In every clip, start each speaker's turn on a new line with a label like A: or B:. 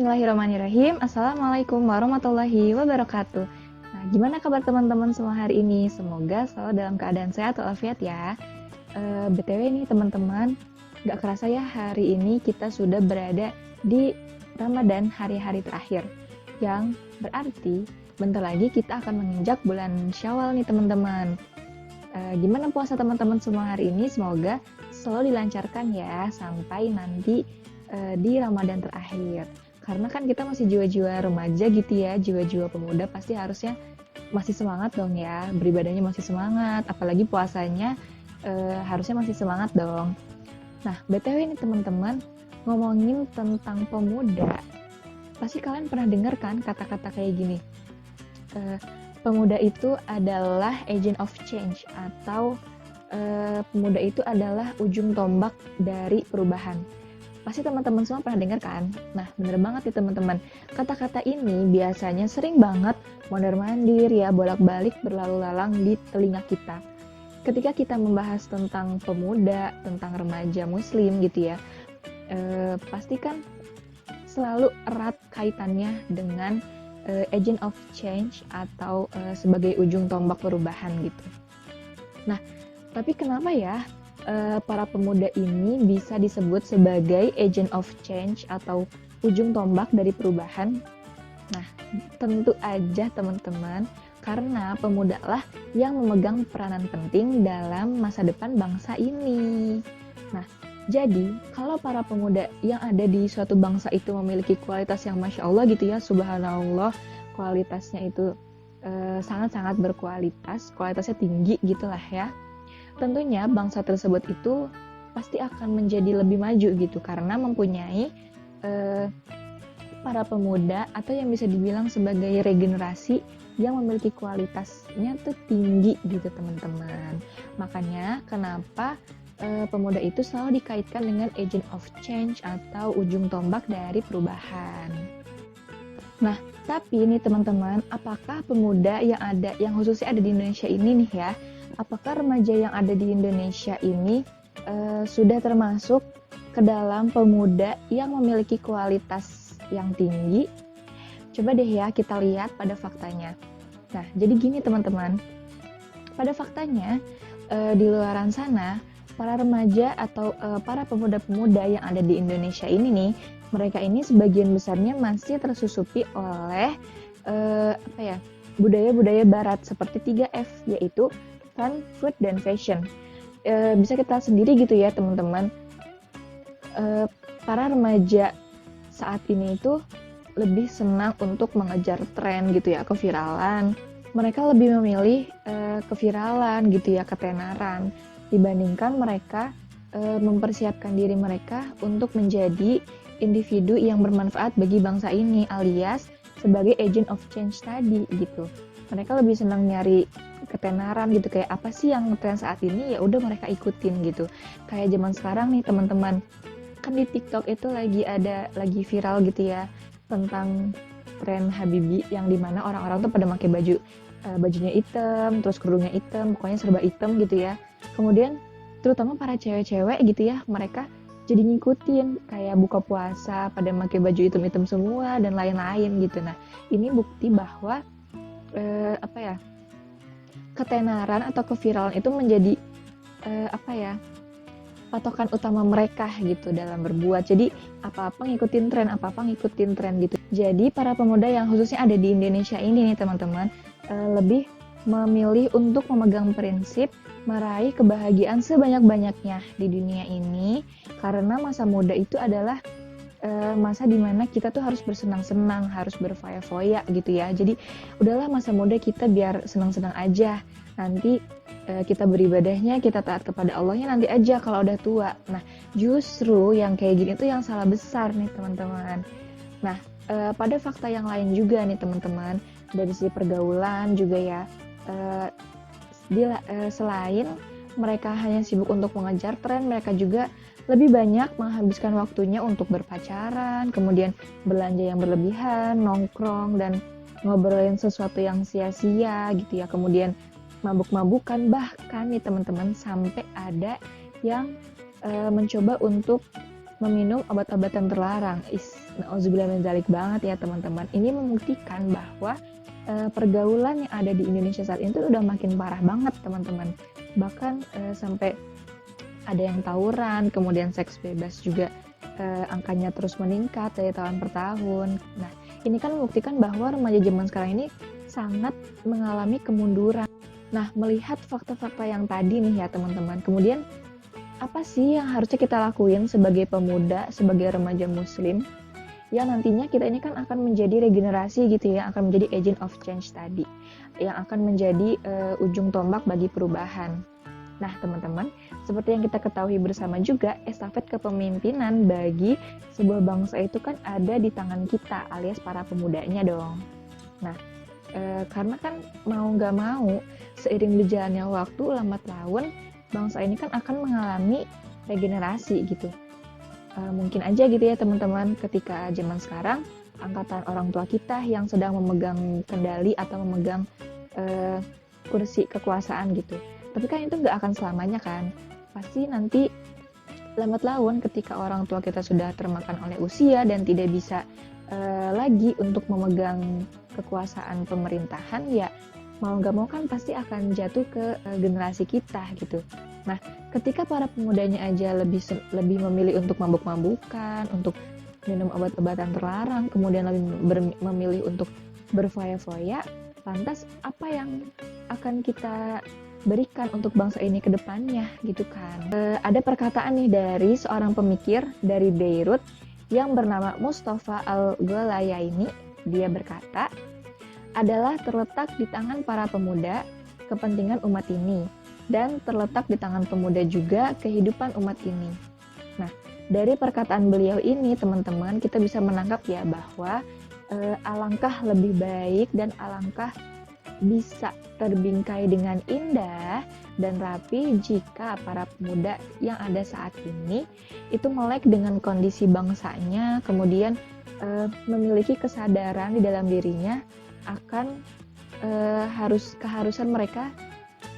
A: Bismillahirrahmanirrahim. Assalamualaikum warahmatullahi wabarakatuh. Nah, gimana kabar teman-teman semua hari ini? Semoga selalu dalam keadaan sehat walafiat ya. BTW nih teman-teman, gak kerasa ya hari ini kita sudah berada di Ramadan hari-hari terakhir. Yang berarti bentar lagi kita akan menginjak bulan Syawal nih teman-teman. Gimana puasa teman-teman semua hari ini? Semoga selalu dilancarkan ya sampai nanti di Ramadan terakhir. Karena kan kita masih jiwa-jiwa remaja gitu ya, jiwa-jiwa pemuda pasti harusnya masih semangat dong ya, beribadahnya masih semangat, apalagi puasanya harusnya masih semangat dong. Nah, BTW ini teman-teman, ngomongin tentang pemuda, pasti kalian pernah dengar kan kata-kata kayak gini, pemuda itu adalah agent of change, atau pemuda itu adalah ujung tombak dari perubahan. Pasti teman-teman semua pernah dengar kan? Nah, bener banget ya teman-teman. Kata-kata ini biasanya sering banget mondar-mandir ya, bolak-balik berlalu lalang di telinga kita. Ketika kita membahas tentang pemuda, tentang remaja muslim gitu ya, pasti kan selalu erat kaitannya dengan agent of change atau sebagai ujung tombak perubahan gitu. Nah, tapi kenapa ya para pemuda ini bisa disebut sebagai agent of change atau ujung tombak dari perubahan? Nah, tentu aja teman-teman, karena pemuda lah yang memegang peranan penting dalam masa depan bangsa ini. Nah, jadi kalau para pemuda yang ada di suatu bangsa itu memiliki kualitas yang Masya Allah gitu ya, subhanallah, kualitasnya itu sangat-sangat berkualitas, kualitasnya tinggi gitulah ya. Tentunya bangsa tersebut itu pasti akan menjadi lebih maju gitu karena mempunyai para pemuda atau yang bisa dibilang sebagai regenerasi yang memiliki kualitasnya tuh tinggi gitu teman-teman. Makanya kenapa pemuda itu selalu dikaitkan dengan agent of change atau ujung tombak dari perubahan. Nah, tapi nih teman-teman, apakah pemuda yang khususnya ada di Indonesia ini nih ya, apakah remaja yang ada di Indonesia ini sudah termasuk ke dalam pemuda yang memiliki kualitas yang tinggi? Coba deh ya kita lihat pada faktanya. Nah, jadi gini teman-teman, pada faktanya di luaran sana, para remaja atau para pemuda-pemuda yang ada di Indonesia ini nih, mereka ini sebagian besarnya masih tersusupi oleh budaya-budaya barat seperti 3F, yaitu fun, food, dan fashion. Bisa kita sendiri gitu ya teman-teman, para remaja saat ini itu lebih senang untuk mengejar tren gitu ya, keviralan. Mereka lebih memilih keviralan gitu ya, ketenaran, dibandingkan mereka mempersiapkan diri mereka untuk menjadi individu yang bermanfaat bagi bangsa ini, alias sebagai agent of change tadi gitu. Mereka lebih senang nyari ketenaran gitu, kayak apa sih yang tren saat ini, ya udah mereka ikutin gitu. Kayak zaman sekarang nih teman-teman, kan di TikTok itu lagi viral gitu ya tentang tren Habibi, yang dimana orang-orang tuh pada pakai bajunya hitam, terus kerudungnya hitam, pokoknya serba hitam gitu ya. Kemudian terutama para cewek-cewek gitu ya, mereka jadi ngikutin kayak buka puasa pada pakai baju hitam-hitam semua dan lain-lain gitu. Nah, ini bukti bahwa ketenaran atau keviralan itu menjadi patokan utama mereka gitu dalam berbuat. Jadi apa-apa ngikutin tren gitu. Jadi para pemuda yang khususnya ada di Indonesia ini nih teman-teman, lebih memilih untuk memegang prinsip meraih kebahagiaan sebanyak-banyaknya di dunia ini, karena masa muda itu adalah masa dimana kita tuh harus bersenang-senang, harus berfoya-foya gitu ya. Jadi udahlah masa muda kita biar senang-senang aja. Nanti kita beribadahnya, kita taat kepada Allahnya nanti aja kalau udah tua. Nah, justru yang kayak gini tuh yang salah besar nih teman-teman. Nah, pada fakta yang lain juga nih teman-teman, dari sisi pergaulan juga ya, selain mereka hanya sibuk untuk mengejar tren, mereka juga lebih banyak menghabiskan waktunya untuk berpacaran, kemudian belanja yang berlebihan, nongkrong, dan ngobrolin sesuatu yang sia-sia gitu ya. Kemudian mabuk-mabukan, bahkan nih teman-teman sampai ada yang mencoba untuk meminum obat-obatan terlarang. Nauzubillah min dzalik banget ya teman-teman. Ini membuktikan bahwa pergaulan yang ada di Indonesia saat ini tuh udah makin parah banget teman-teman. Bahkan sampai ada yang tawuran, kemudian seks bebas juga angkanya terus meningkat dari tahun per tahun. Nah, ini kan membuktikan bahwa remaja zaman sekarang ini sangat mengalami kemunduran. Nah, melihat fakta-fakta yang tadi nih ya teman-teman, kemudian apa sih yang harusnya kita lakuin sebagai pemuda, sebagai remaja muslim, yang nantinya kita ini kan akan menjadi regenerasi gitu ya, akan menjadi agent of change tadi, yang akan menjadi ujung tombak bagi perubahan. Nah teman-teman, seperti yang kita ketahui bersama juga, estafet kepemimpinan bagi sebuah bangsa itu kan ada di tangan kita alias para pemudanya dong. Nah, karena kan mau nggak mau, seiring berjalannya waktu lambat laun, bangsa ini kan akan mengalami regenerasi gitu. Mungkin aja gitu ya teman-teman, ketika zaman sekarang, angkatan orang tua kita yang sedang memegang kendali atau memegang kursi kekuasaan gitu. Tapi kan itu nggak akan selamanya kan. Pasti nanti lambat laun ketika orang tua kita sudah termakan oleh usia dan tidak bisa lagi untuk memegang kekuasaan pemerintahan, ya mau nggak mau kan pasti akan jatuh ke generasi kita gitu. Nah, ketika para pemudanya aja lebih memilih untuk mabuk-mabukan, untuk minum obat-obatan terlarang, kemudian lebih memilih untuk berfoya-foya, lantas apa yang akan kita berikan untuk bangsa ini ke depannya gitu kan. Ada perkataan nih dari seorang pemikir dari Beirut yang bernama Mustafa Al-Ghalayaini. Dia berkata, adalah terletak di tangan para pemuda kepentingan umat ini, dan terletak di tangan pemuda juga kehidupan umat ini. Nah, dari perkataan beliau ini teman-teman, kita bisa menangkap ya bahwa alangkah lebih baik dan alangkah bisa terbingkai dengan indah dan rapi jika para pemuda yang ada saat ini itu melek dengan kondisi bangsanya, kemudian memiliki kesadaran di dalam dirinya akan keharusan mereka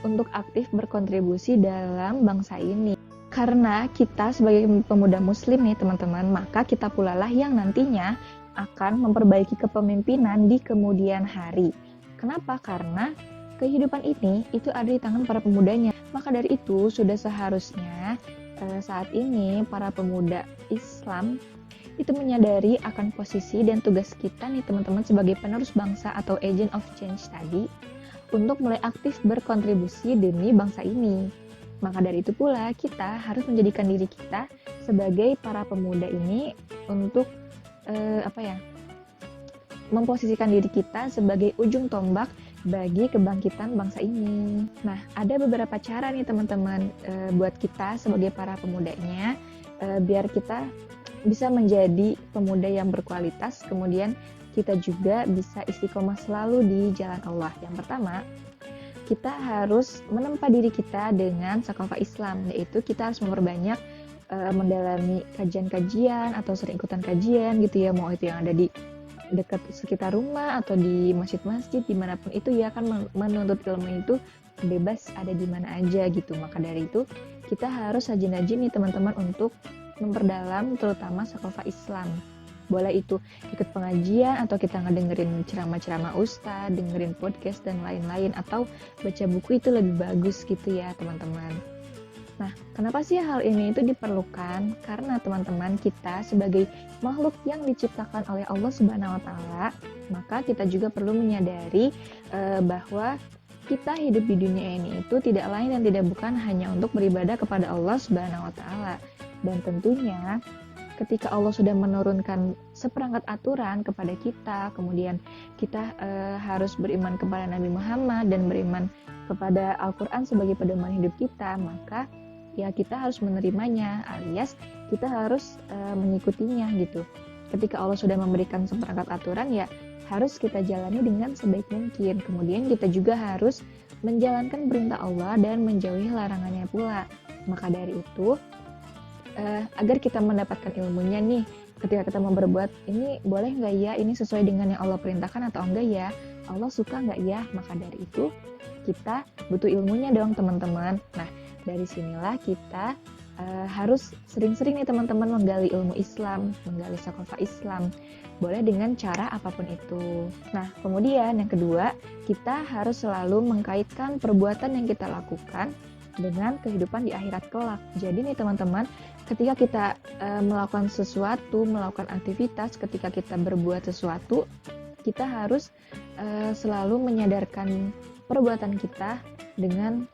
A: untuk aktif berkontribusi dalam bangsa ini. Karena kita sebagai pemuda muslim nih teman-teman, maka kita pula lah yang nantinya akan memperbaiki kepemimpinan di kemudian hari. Kenapa? Karena kehidupan ini itu ada di tangan para pemudanya. Maka dari itu sudah seharusnya saat ini para pemuda Islam itu menyadari akan posisi dan tugas kita nih teman-teman sebagai penerus bangsa atau agent of change tadi untuk mulai aktif berkontribusi demi bangsa ini. Maka dari itu pula kita harus menjadikan diri kita sebagai para pemuda ini untuk memposisikan diri kita sebagai ujung tombak bagi kebangkitan bangsa ini. Nah, ada beberapa cara nih teman-teman buat kita sebagai para pemudanya biar kita bisa menjadi pemuda yang berkualitas, kemudian kita juga bisa istiqomah selalu di jalan Allah. Yang pertama, kita harus menempa diri kita dengan sakofah Islam, yaitu kita harus memperbanyak mendalami kajian-kajian atau sering ikutan kajian gitu ya, mau itu yang ada di dekat sekitar rumah atau di masjid-masjid dimanapun itu ya kan, menuntut ilmu itu bebas ada di mana aja gitu. Maka dari itu kita harus rajin-rajin nih teman-teman untuk memperdalam terutama sakofah Islam. Boleh itu ikut pengajian atau kita ngedengerin ceramah-ceramah ustadz, dengerin podcast dan lain-lain, atau baca buku itu lebih bagus gitu ya teman-teman. Nah, kenapa sih hal ini itu diperlukan? Karena teman-teman, kita sebagai makhluk yang diciptakan oleh Allah Subhanahu wa taala, maka kita juga perlu menyadari bahwa kita hidup di dunia ini itu tidak lain dan tidak bukan hanya untuk beribadah kepada Allah Subhanahu wa taala. Dan tentunya ketika Allah sudah menurunkan seperangkat aturan kepada kita, kemudian kita harus beriman kepada Nabi Muhammad dan beriman kepada Al-Quran sebagai pedoman hidup kita, maka ya kita harus menerimanya, alias kita harus mengikutinya gitu. Ketika Allah sudah memberikan seperangkat aturan, ya harus kita jalani dengan sebaik mungkin. Kemudian kita juga harus menjalankan perintah Allah dan menjauhi larangannya pula. Maka dari itu, agar kita mendapatkan ilmunya nih, ketika kita mau berbuat ini boleh nggak ya, ini sesuai dengan yang Allah perintahkan atau enggak ya, Allah suka nggak ya, maka dari itu kita butuh ilmunya dong teman-teman. Nah, dari sinilah kita harus sering-sering nih teman-teman menggali ilmu Islam, menggali thaqafah Islam. Boleh dengan cara apapun itu. Nah, kemudian yang kedua, kita harus selalu mengkaitkan perbuatan yang kita lakukan dengan kehidupan di akhirat kelak. Jadi nih teman-teman, ketika kita melakukan sesuatu, melakukan aktivitas, ketika kita berbuat sesuatu, kita harus selalu menyadarkan perbuatan kita dengan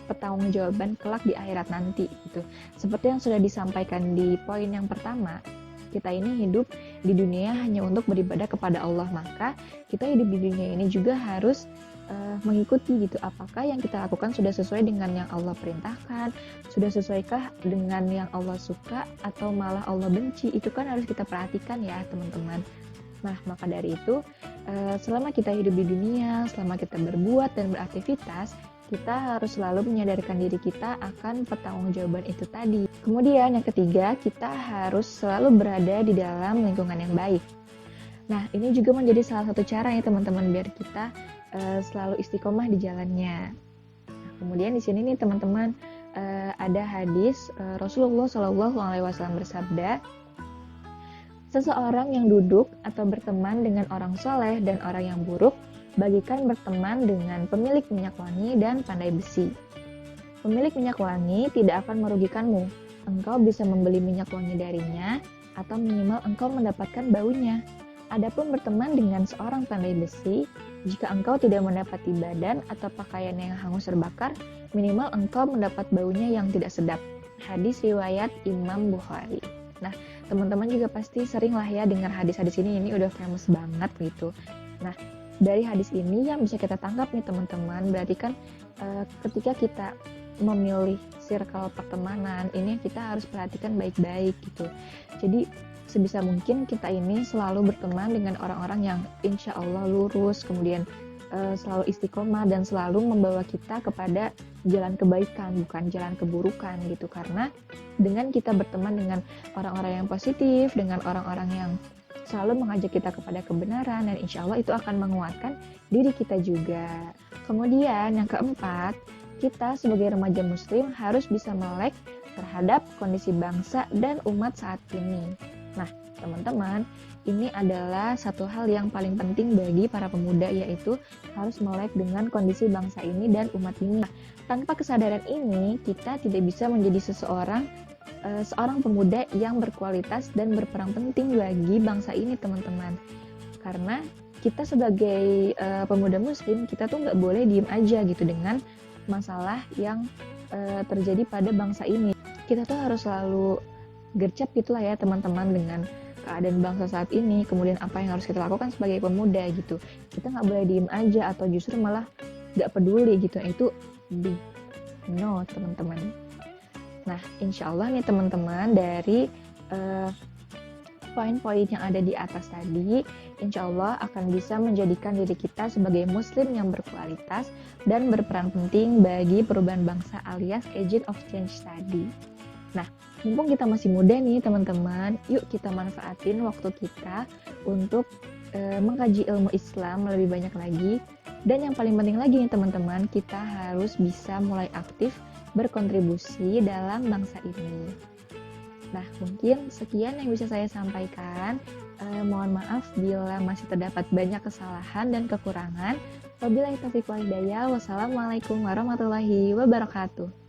A: pertanggungjawaban kelak di akhirat nanti gitu. Seperti yang sudah disampaikan di poin yang pertama, kita ini hidup di dunia hanya untuk beribadah kepada Allah, maka kita hidup di dunia ini juga harus mengikuti gitu, apakah yang kita lakukan sudah sesuai dengan yang Allah perintahkan, sudah sesuaikah dengan yang Allah suka atau malah Allah benci. Itu kan harus kita perhatikan ya teman-teman. Nah, maka dari itu selama kita hidup di dunia, selama kita berbuat dan beraktivitas, kita harus selalu menyadarkan diri kita akan pertanggungjawaban itu tadi. Kemudian yang ketiga, kita harus selalu berada di dalam lingkungan yang baik. Nah, ini juga menjadi salah satu cara ya teman-teman biar kita selalu istiqomah di jalannya. Nah, kemudian di sini nih teman-teman ada hadis Rasulullah SAW bersabda, seseorang yang duduk atau berteman dengan orang soleh dan orang yang buruk, bagikan berteman dengan pemilik minyak wangi dan pandai besi. Pemilik minyak wangi tidak akan merugikanmu. Engkau bisa membeli minyak wangi darinya, atau minimal engkau mendapatkan baunya. Adapun berteman dengan seorang pandai besi, jika engkau tidak mendapati badan atau pakaian yang hangus terbakar, minimal engkau mendapat baunya yang tidak sedap. Hadis riwayat Imam Bukhari. Nah, teman-teman juga pasti sering lah ya dengar hadis-hadis ini udah famous banget gitu. Nah, dari hadis ini yang bisa kita tangkap nih teman-teman, berarti kan ketika kita memilih circle pertemanan, ini kita harus perhatikan baik-baik gitu. Jadi sebisa mungkin kita ini selalu berteman dengan orang-orang yang insya Allah lurus, kemudian selalu istiqomah dan selalu membawa kita kepada jalan kebaikan, bukan jalan keburukan gitu. Karena dengan kita berteman dengan orang-orang yang positif, dengan orang-orang yang selalu mengajak kita kepada kebenaran, dan insya Allah itu akan menguatkan diri kita juga. Kemudian yang keempat, kita sebagai remaja muslim harus bisa melek terhadap kondisi bangsa dan umat saat ini. Nah, teman-teman, ini adalah satu hal yang paling penting bagi para pemuda, yaitu harus melek dengan kondisi bangsa ini dan umat ini. Nah, tanpa kesadaran ini, kita tidak bisa menjadi seorang pemuda yang berkualitas dan berperan penting bagi bangsa ini, teman-teman. Karena kita sebagai pemuda muslim, kita tuh nggak boleh diem aja gitu dengan masalah yang terjadi pada bangsa ini. Kita tuh harus selalu gercep gitulah ya teman-teman dengan keadaan bangsa saat ini, kemudian apa yang harus kita lakukan sebagai pemuda gitu. Kita nggak boleh diem aja atau justru malah nggak peduli gitu. Itu big no teman-teman. Nah, insya Allah nih teman-teman, dari poin-poin yang ada di atas tadi, insya Allah akan bisa menjadikan diri kita sebagai muslim yang berkualitas dan berperan penting bagi perubahan bangsa alias agent of change tadi. Nah, mumpung kita masih muda nih teman-teman, yuk kita manfaatin waktu kita untuk mengkaji ilmu Islam lebih banyak lagi. Dan yang paling penting lagi nih teman-teman, kita harus bisa mulai aktif berkontribusi dalam bangsa ini. Nah, mungkin sekian yang bisa saya sampaikan. Mohon maaf bila masih terdapat banyak kesalahan dan kekurangan. Wabillahi taufiq wal hidayah. Wassalamualaikum warahmatullahi wabarakatuh.